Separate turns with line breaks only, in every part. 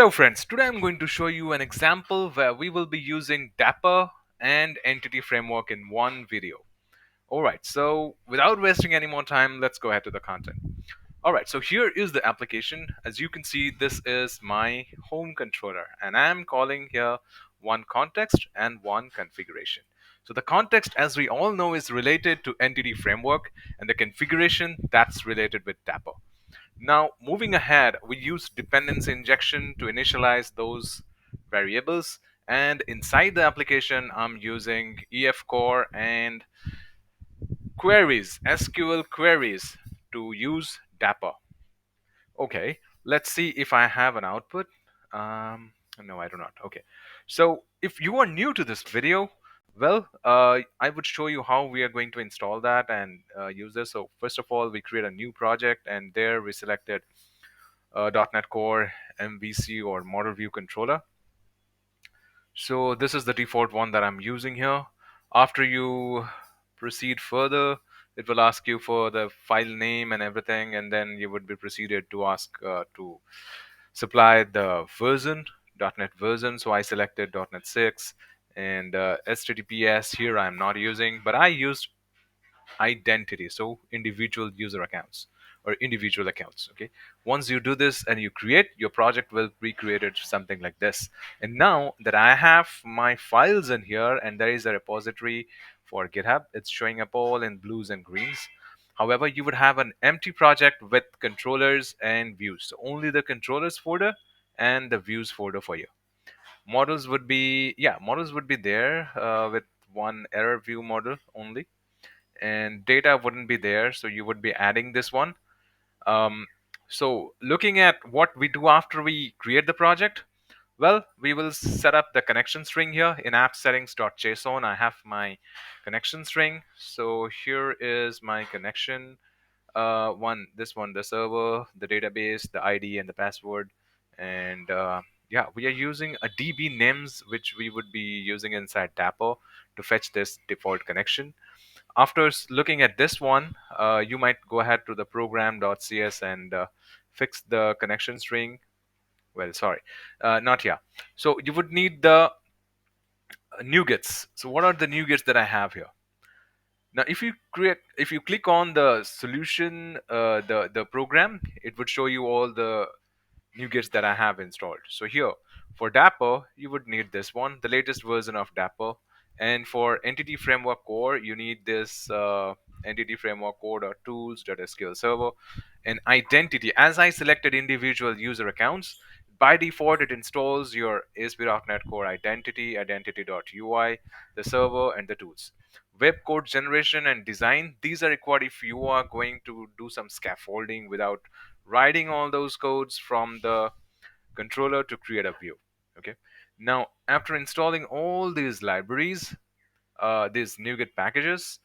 Hello friends, today I'm going to show you an example where we will be using Dapper and Entity Framework in one video. Alright, so without wasting any more time, let's go ahead to the content. Alright, so here is the application. As you can see, this is my home controller and I'm calling here one context and one configuration. So the context, as we all know, is related to Entity Framework and the configuration that's related with Dapper. Now, moving ahead, we use dependency injection to initialize those variables. And inside the application, I'm using EF core and queries, SQL queries to use Dapper. Okay, let's see if I have an output. No, I do not. Okay, so if you are new to this video, well, I would show you how we are going to install that and use this. So first of all, we create a new project, and there we selected .NET Core MVC or Model View Controller. So this is the default one that I'm using here. After you proceed further, it will ask you for the file name and everything, and then you would be proceeded to ask to supply the version, .NET version. So I selected .NET 6 and HTTPS here I'm not using, but I used identity, so individual user accounts or individual accounts. Okay, once you do this and you create, your project will be created something like this. And now that I have my files in here and there is a repository for GitHub, it's showing up all in blues and greens. However, you would have an empty project with controllers and views, so only the controllers folder and the views folder for you. Models would be there with one error view model only, and data wouldn't be there, so you would be adding this one. So looking at what we do after we create the project, well, we will set up the connection string here in app settings.json. I have my connection string, so here is my connection this one, the server, the database, the ID and the password. And yeah, we are using a db names which we would be using inside Dapper to fetch this default connection. After looking at this one, you might go ahead to the program.cs and fix the connection string. Well, sorry, not here. So you would need the NuGets. So what are the NuGets that I have here? Now, if you click on the solution, the program, it would show you all the NuGets that I have installed. So here, for Dapper, you would need this one, the latest version of Dapper. And for Entity Framework Core, you need this Entity Framework Core.tools.sql server. And identity, as I selected individual user accounts, by default, it installs your ASP.NET Core identity, identity.ui, the server, and the tools. Web code generation and design, these are required if you are going to do some scaffolding without writing all those codes from the controller to create a view. Okay, now after installing all these libraries, these NuGet packages,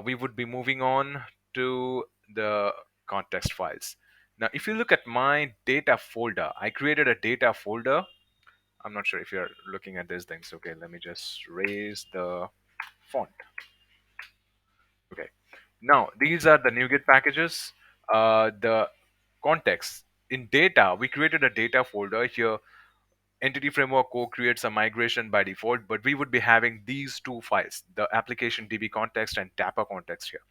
we would be moving on to the context files. Now if you look at my data folder, I created a data folder. I'm not sure if you're looking at these things. Okay, let me just raise the font. Okay, now these are the NuGet packages. The context in data, we created a data folder here. Entity Framework Core creates a migration by default, but we would be having these two files, the application DB context and Dapper context here.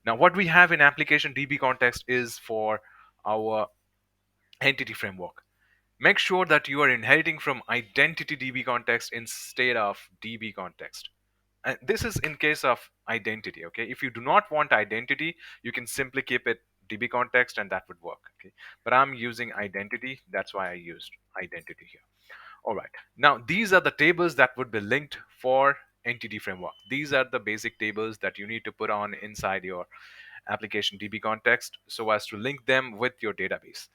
Now what we have in application DB context is for our entity framework. Make sure that you are inheriting from identity DB context instead of DB context. And this is in case of identity. Okay, if you do not want identity, you can simply keep it DB context and that would work. Okay, but I'm using identity, that's why I used identity here. All right, now these are the tables that would be linked for entity framework. These are the basic tables that you need to put on inside your application DB context so as to link them with your database.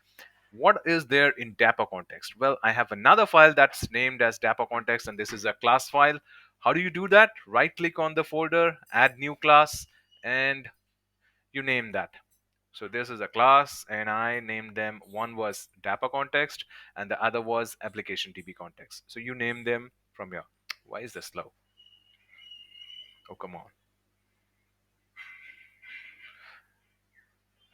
What is there in Dapper context? Well, I have another file that's named as Dapper context, and this is a class file. How do you do that? Right click on the folder, add new class, and you name that. So this is a class, and I named them. One was Dapper context, and the other was application DB context. So you name them from here. Why is this slow? Oh, come on.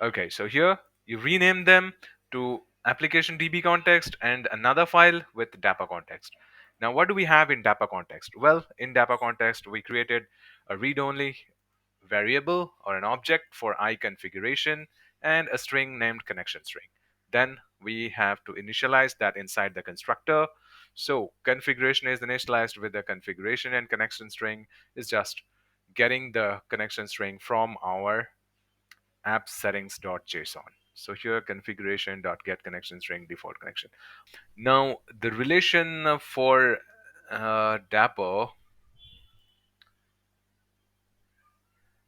Okay, so here you rename them to application DB context and another file with Dapper context. Now, what do we have in Dapper context? Well, in Dapper context, we created a read-only variable or an object for I configuration and a string named connection string. Then we have to initialize that inside the constructor. So configuration is initialized with the configuration, and connection string is just getting the connection string from our app settings.json. So here configuration.get connection string default connection. Now the relation for Dapper,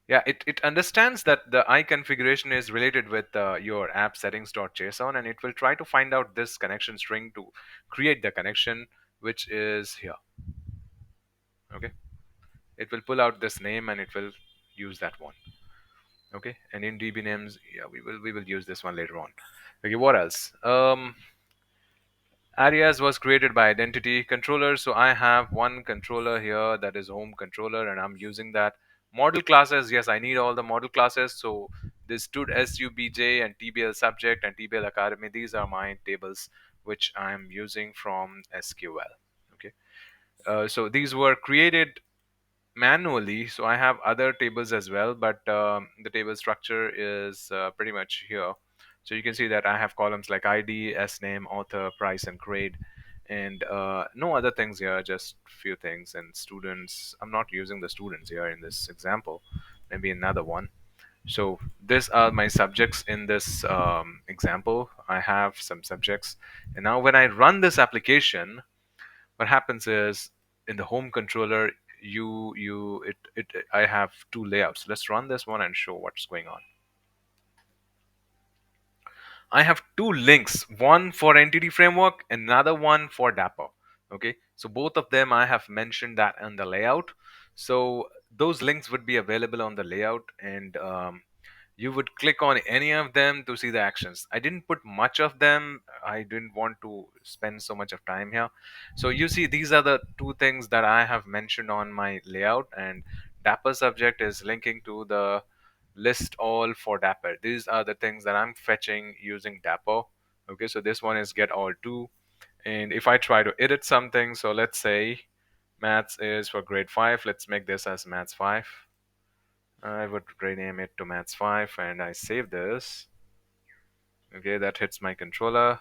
yeah, it understands that the I configuration is related with your app settings.json, and it will try to find out this connection string to create the connection, which is here. Okay, it will pull out this name and it will use that one. Okay, and in DB names, yeah, we will use this one later on. Okay, what else? Arias was created by identity controller. So I have one controller here that is home controller, and I'm using that. Model classes, yes, I need all the model classes. So this stood subj and tbl subject and tbl academy. These are my tables which I'm using from SQL. Okay, so these were created manually. So I have other tables as well, but the table structure is pretty much here. So you can see that I have columns like ID, S name, author, price, and grade, and no other things here, just few things. And students, I'm not using the students here in this example, maybe another one. So these are my subjects in this example. I have some subjects, and now when I run this application, what happens is in the home controller, I have two layouts. Let's run this one and show what's going on. I have two links, one for entity framework, another one for Dapper. Okay, so both of them I have mentioned that in the layout. So those links would be available on the layout, and you would click on any of them to see the actions. I didn't put much of them. I didn't want to spend so much of time here. So you see, these are the two things that I have mentioned on my layout, and Dapper subject is linking to the list all for Dapper. These are the things that I'm fetching using Dapper. Okay, so this one is get all two. And if I try to edit something, so let's say maths is for grade 5, let's make this as maths 5. I would rename it to maths 5 and I save this. Okay, that hits my controller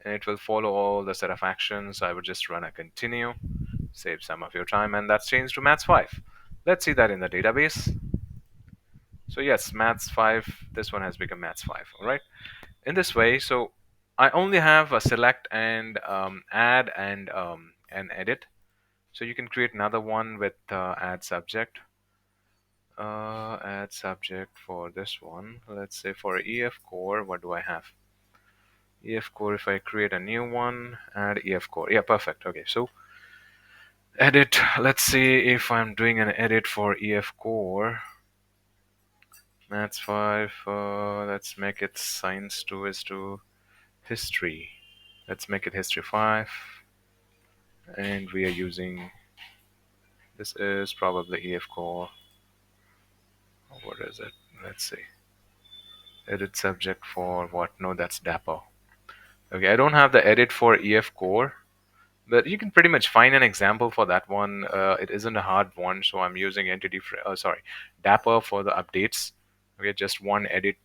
and it will follow all the set of actions. I would just run a continue, save some of your time, and that's changed to maths 5. Let's see that in the database. So yes, maths 5, this one has become maths 5. All right, in this way. So I only have a select and add and edit. So you can create another one with add subject. Add subject for this one. Let's say for EF core, what do I have? EF core, if I create a new one, add EF core. Yeah, perfect. Okay, so edit. Let's see if I'm doing an edit for EF core. Maths 5. Let's make it science 2 is to history. Let's make it history 5. And we are using, this is probably EF core. What is it? Let's see. Edit subject for what? No, that's Dapper. Okay, I don't have the edit for EF core, but you can pretty much find an example for that one. It isn't a hard one, so I'm using Dapper for the updates. Okay, just one edit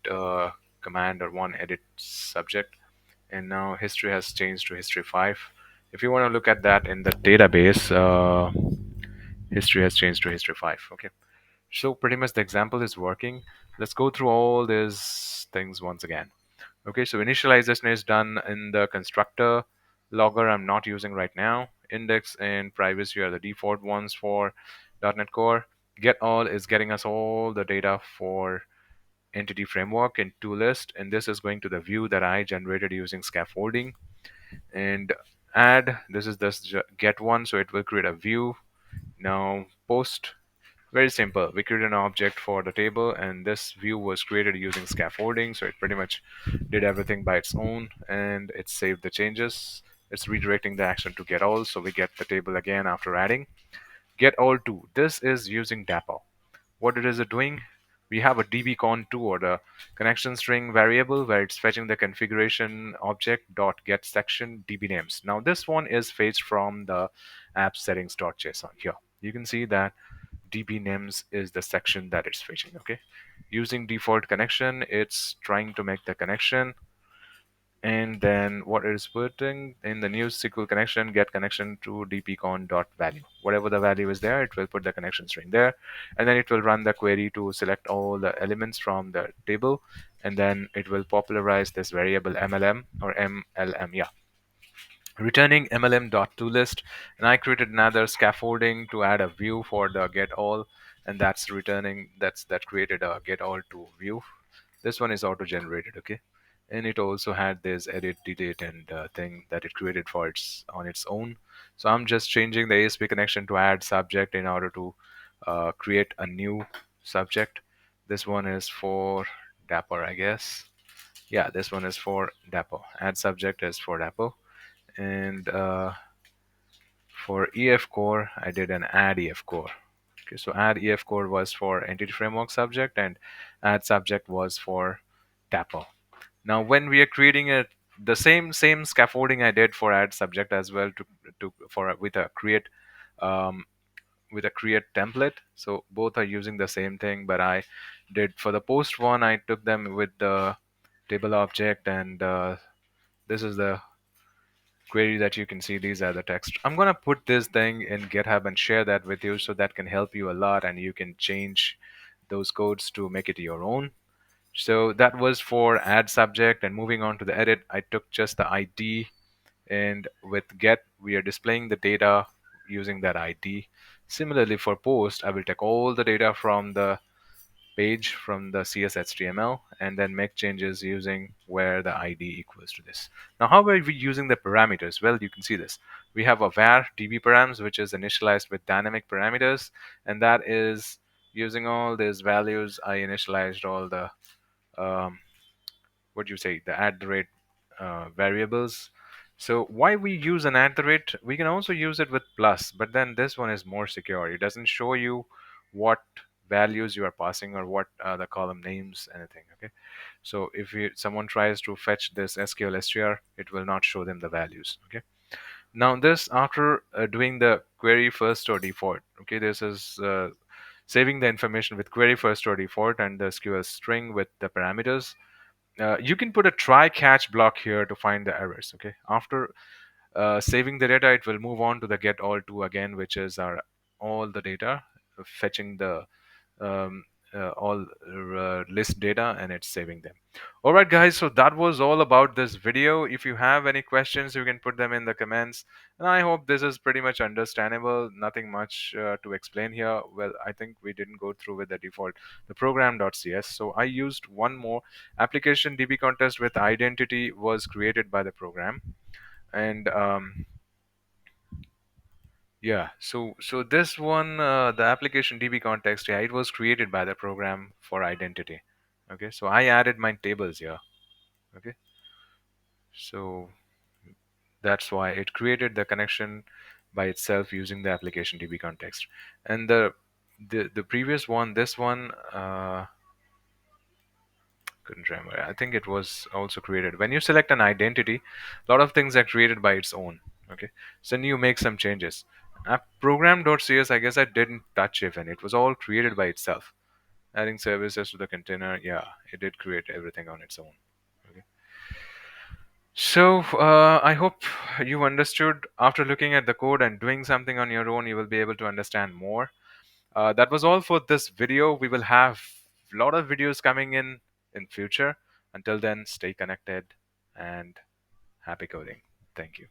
command or one edit subject, and now history has changed to history 5. If you want to look at that in the database, history has changed to history 5. Okay, so pretty much the example is working. Let's go through all these things once again. Okay, so initialization is done in the constructor. Logger I'm not using right now. Index and privacy are the default ones for .NET Core. Get all is getting us all the data for entity framework in toList, and this is going to the view that I generated using scaffolding. And add, this is this get one, so it will create a view. Now post, very simple. We created an object for the table, and this view was created using scaffolding. So it pretty much did everything by its own, and it saved the changes. It's redirecting the action to get all, so we get the table again after adding. Get all to. This is using Dapper. What it is it doing? we have a dbcon2 or the connection string variable where it's fetching the configuration object dot get section db names. Now this one is fetched from the app settings.json. Here you can see that db names is the section that it's fetching. Okay, using default connection, it's trying to make the connection, and then what it is putting in the new SQL connection, get connection to dpcon dot value. Whatever the value is there, it will put the connection string there, and then it will run the query to select all the elements from the table, and then it will popularize this variable mlm or mlm, yeah, returning mlm.toList. And I created another scaffolding to add a view for the get all, and that's returning, that created a get all to view. This one is auto generated. Okay, and it also had this edit, delete, and thing that it created for its on its own. So I'm just changing the ASP connection to add subject in order to create a new subject. This one is for Dapper, I guess. Yeah, this one is for Dapper. Add subject is for Dapper. And for EF core, I did an add EF core. Okay, so add EF core was for entity framework subject, and add subject was for Dapper. Now, when we are creating the same scaffolding I did for add subject as well to for with a create um, with a create template. So both are using the same thing, but I did for the post one, I took them with the table object, and this is the query that you can see. These are the text. I'm gonna put this thing in GitHub and share that with you, so that can help you a lot, and you can change those codes to make it your own. So that was for add subject, and moving on to the edit, I took just the ID, and with get, we are displaying the data using that ID. Similarly for post, I will take all the data from the page from the CSHTML and then make changes using where the ID equals to this. Now, how are we using the parameters? Well, you can see this. We have a var db params, which is initialized with dynamic parameters, and that is using all these values. I initialized all the what do you say, the at the rate variables. So why we use an at the rate? We can also use it with plus, but then this one is more secure. It doesn't show you what values you are passing or what the column names, anything. Okay, so if someone tries to fetch this SQL str, it will not show them the values. Okay, now this after doing the query first or default. Okay, this is saving the information with query first or default and the SQL string with the parameters. You can put a try catch block here to find the errors. Okay, after saving the data, it will move on to the get all to again, which is our all the data, fetching the um, all list data, and it's saving them. All right, guys, so that was all about this video. If you have any questions, you can put them in the comments, and I hope this is pretty much understandable. Nothing much to explain here. Well, I think we didn't go through with the default, the program.cs. So I used one more application. DB contest with identity was created by the program, and yeah, so this one, the application DB context, yeah, it was created by the program for identity. Okay, so I added my tables here. Okay, so that's why it created the connection by itself using the application DB context. And the previous one, this one, couldn't remember. I think it was also created. When you select an identity, a lot of things are created by its own. Okay, so then you make some changes. App program.cs, I guess I didn't touch even. It was all created by itself. Adding services to the container, yeah, it did create everything on its own. Okay. So I hope you understood. After looking at the code and doing something on your own, you will be able to understand more. That was all for this video. We will have a lot of videos coming in future. Until then, stay connected and happy coding. Thank you.